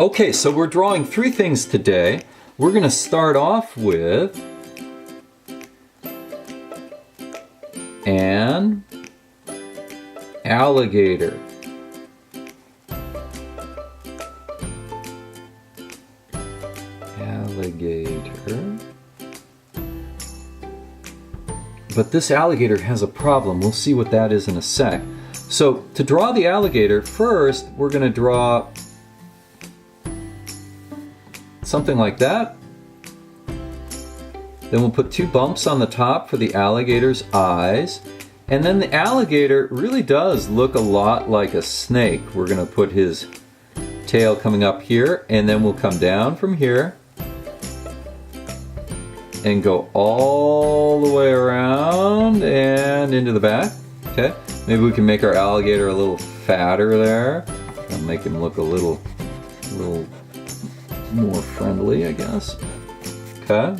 Okay, so we're drawing three things today. We're going to start off with an alligator. Alligator. But this alligator has a problem. We'll see what that is in a sec. So to draw the alligator, first we're going to draw something like that. Then we'll put two bumps on the top for the alligator's eyes. And then the alligator really does look a lot like a snake. We're going to put his tail coming up here, and then we'll come down from here and go all the way around and into the back. Okay, maybe we can make our alligator a little fatter there. And make him look a little more friendly, I guess. Okay.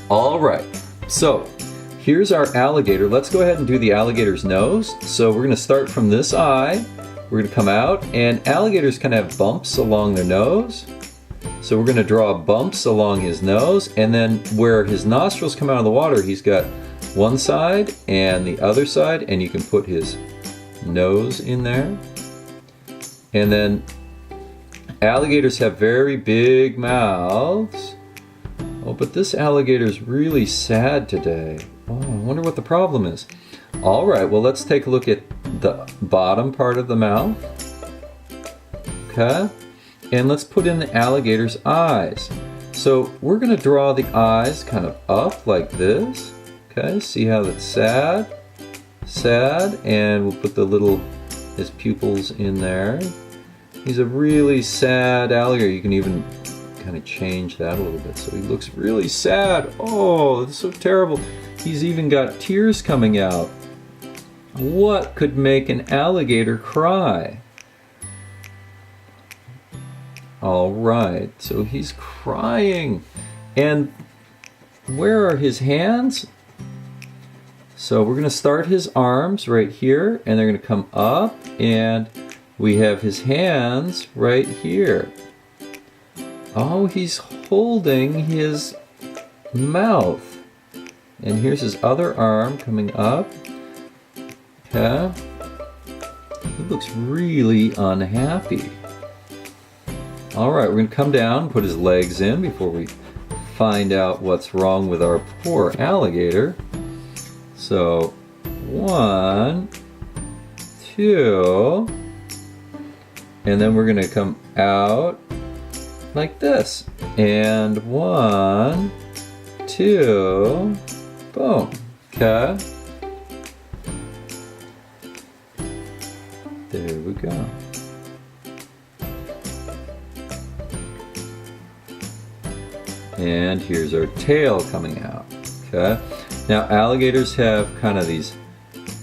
All right. So here's our alligator. Let's go ahead and do the alligator's nose. So we're going to start from this eye. We're going to come out, and alligators kind of have bumps along their nose. So we're going to draw bumps along his nose, and then where his nostrils come out of the water, he's got one side and the other side, and you can put his nose in there. And then alligators have very big mouths. Oh, but this alligator's really sad today. Oh, I wonder what the problem is. All right, well, let's take a look at the bottom part of the mouth. Okay. And let's put in the alligator's eyes. So we're going to draw the eyes kind of up like this. Okay, see how that's sad? Sad, and we'll put his pupils in there. He's a really sad alligator. You can even kind of change that a little bit so he looks really sad. Oh, that's so terrible. He's even got tears coming out. What could make an alligator cry? All right, so he's crying. And where are his hands? So we're going to start his arms right here, and they're going to come up, and we have his hands right here. Oh, he's holding his mouth. And here's his other arm coming up. Okay. He looks really unhappy. Alright, we're going to come down, put his legs in before we find out what's wrong with our poor alligator. So, 1, 2, and then we're going to come out like this. And 1, 2, boom. Okay. There we go. And here's our tail coming out. Okay. Now alligators have kind of these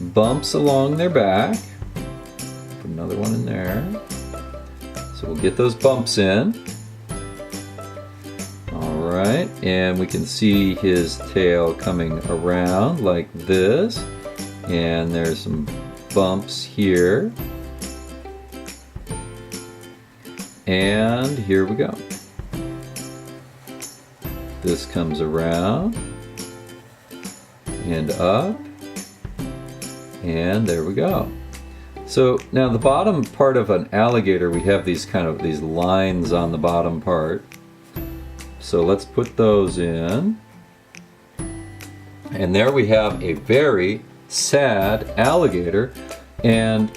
bumps along their back. Put another one in there. So we'll get those bumps in. Alright, and we can see his tail coming around like this. And there's some bumps here. And here we go. This comes around and up, and there we go. So now the bottom part of an alligator, we have these lines on the bottom part. So let's put those in. And there we have a very sad alligator. And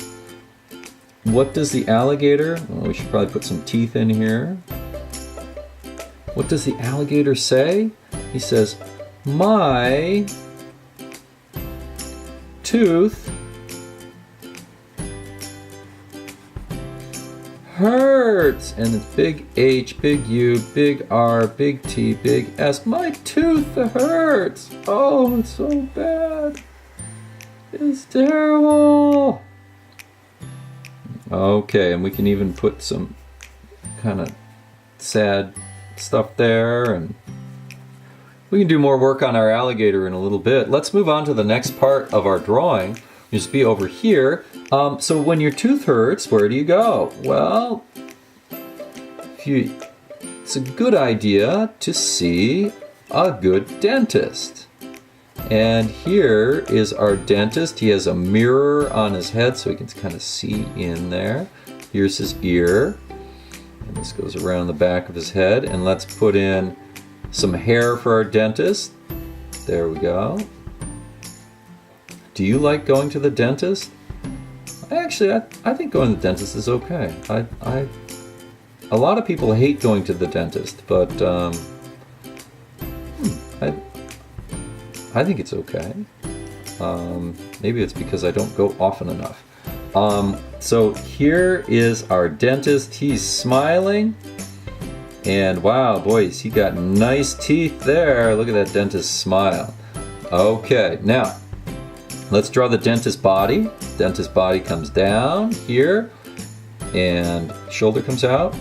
what does the alligator, well, we should probably put some teeth in here. What does the alligator say? He says, "My tooth hurts." And it's big H, big U, big R, big T, big S. My tooth hurts. Oh, it's so bad. It's terrible. Okay, and we can even put some kind of sad stuff there, and we can do more work on our alligator in a little bit. Let's move on to the next part of our drawing. Just be over here. So when your tooth hurts, where do you go? Well, it's a good idea to see a good dentist. And here is our dentist. He has a mirror on his head so he can kind of see in there. Here's his ear. And this goes around the back of his head. And let's put in some hair for our dentist. There we go. Do you like going to the dentist? Actually, I think going to the dentist is okay. A lot of people hate going to the dentist, but I think it's okay. Maybe it's because I don't go often enough. So here is our dentist. He's smiling. And wow, boys, he got nice teeth there. Look at that dentist smile. Okay, now let's draw the dentist body. Dentist body comes down here, and shoulder comes out,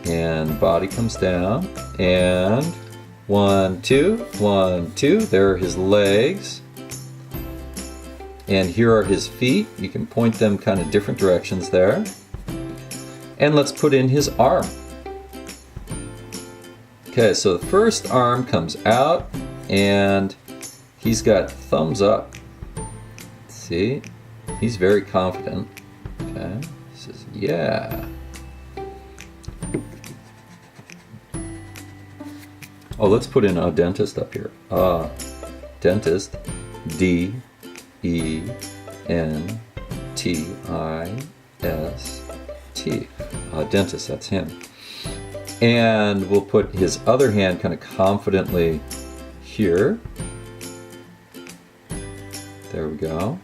and body comes down, and 1, 2, 1, 2. There are his legs. And here are his feet. You can point them kind of different directions there. And let's put in his arm. Okay, so the first arm comes out and he's got thumbs up. See? He's very confident. Okay, he says, yeah. Oh, let's put in a dentist up here. Dentist, D-E-N-T-I-S-T. Dentist, that's him. And we'll put his other hand kind of confidently here. There we go.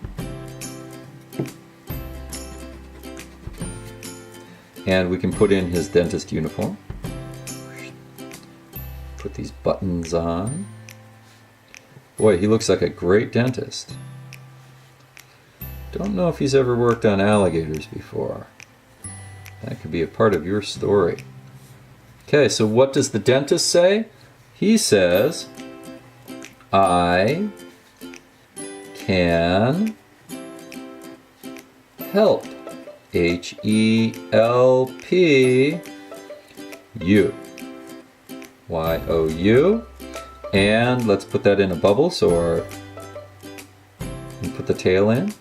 And we can put in his dentist uniform. Put these buttons on. Boy, he looks like a great dentist. Don't know if he's ever worked on alligators before. That could be a part of your story. Okay, so what does the dentist say? He says, I can help. H-E-L-P you. Y-O-U. And let's put that in a bubble so we put the tail in.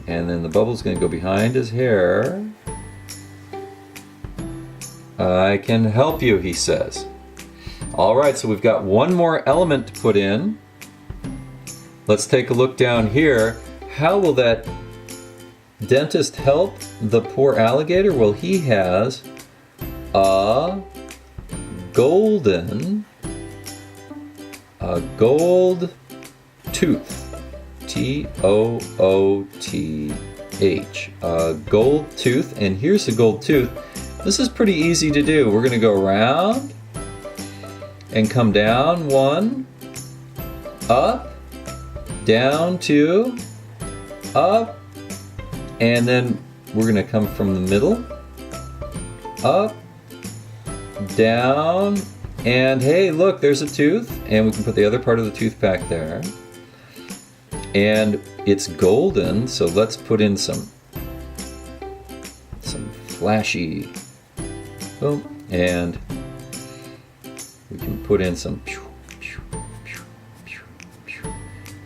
And then the bubble's going to go behind his hair. I can help you, he says. Alright, so we've got one more element to put in. Let's take a look down here. How will that dentist help the poor alligator? Well, he has a gold tooth. T-O-O-T-H. A gold tooth. And here's the gold tooth. This is pretty easy to do. We're going to go around and come down 1, up, down 2, up, and then we're going to come from the middle, up, down, and hey, look, there's a tooth, and we can put the other part of the tooth back there. And it's golden, so let's put in some flashy, boom, and we can put in some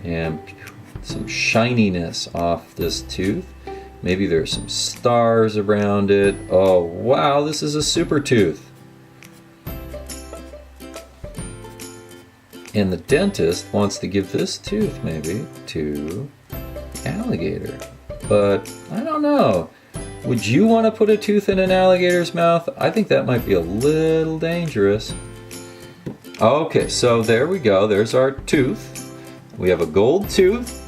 and some shininess off this tooth. Maybe there's some stars around it. Oh wow, this is a super tooth. And the dentist wants to give this tooth maybe to the alligator. But I don't know. Would you want to put a tooth in an alligator's mouth? I think that might be a little dangerous. Okay, so there we go. There's our tooth. We have a gold tooth.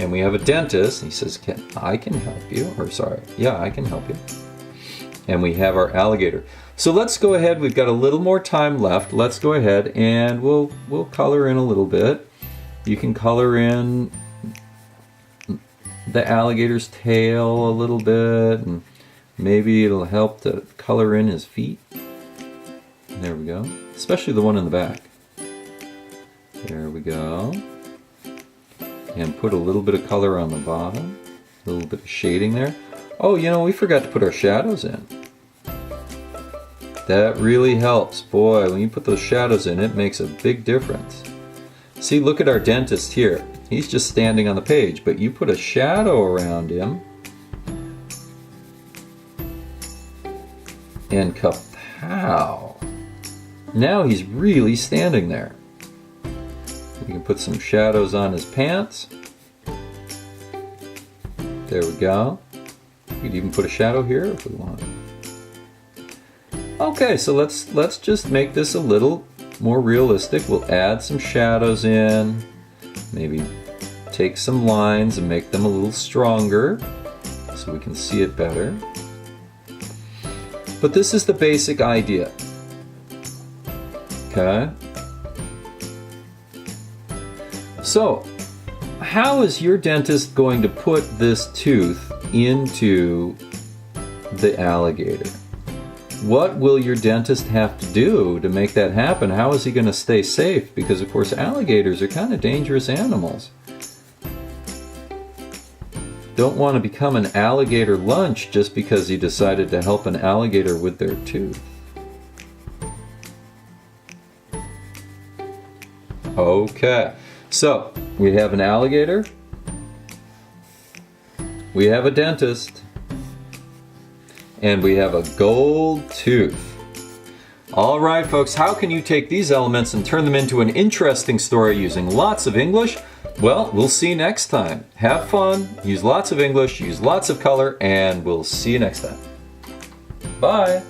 And we have a dentist. He says, I can help you. Or sorry, yeah, I can help you. And we have our alligator. So let's go ahead. We've got a little more time left. Let's go ahead and we'll color in a little bit. You can color in the alligator's tail a little bit, and maybe it'll help to color in his feet. There we go. Especially the one in the back. There we go. And put a little bit of color on the bottom. A little bit of shading there. Oh, you know, we forgot to put our shadows in. That really helps. Boy, when you put those shadows in, it makes a big difference. See, look at our dentist here. He's just standing on the page, but you put a shadow around him. And kapow! Now he's really standing there. We can put some shadows on his pants. There we go. We could even put a shadow here if we want. Okay, so let's just make this a little more realistic. We'll add some shadows in. Maybe take some lines and make them a little stronger so we can see it better. But this is the basic idea. Okay? So, how is your dentist going to put this tooth into the alligator? What will your dentist have to do to make that happen? How is he going to stay safe? Because of course alligators are kind of dangerous animals. Don't want to become an alligator lunch just because you decided to help an alligator with their tooth. Okay, so we have an alligator, we have a dentist, and we have a gold tooth. All right, folks, how can you take these elements and turn them into an interesting story using lots of English? Well, we'll see you next time. Have fun, use lots of English, use lots of color, and we'll see you next time. Bye.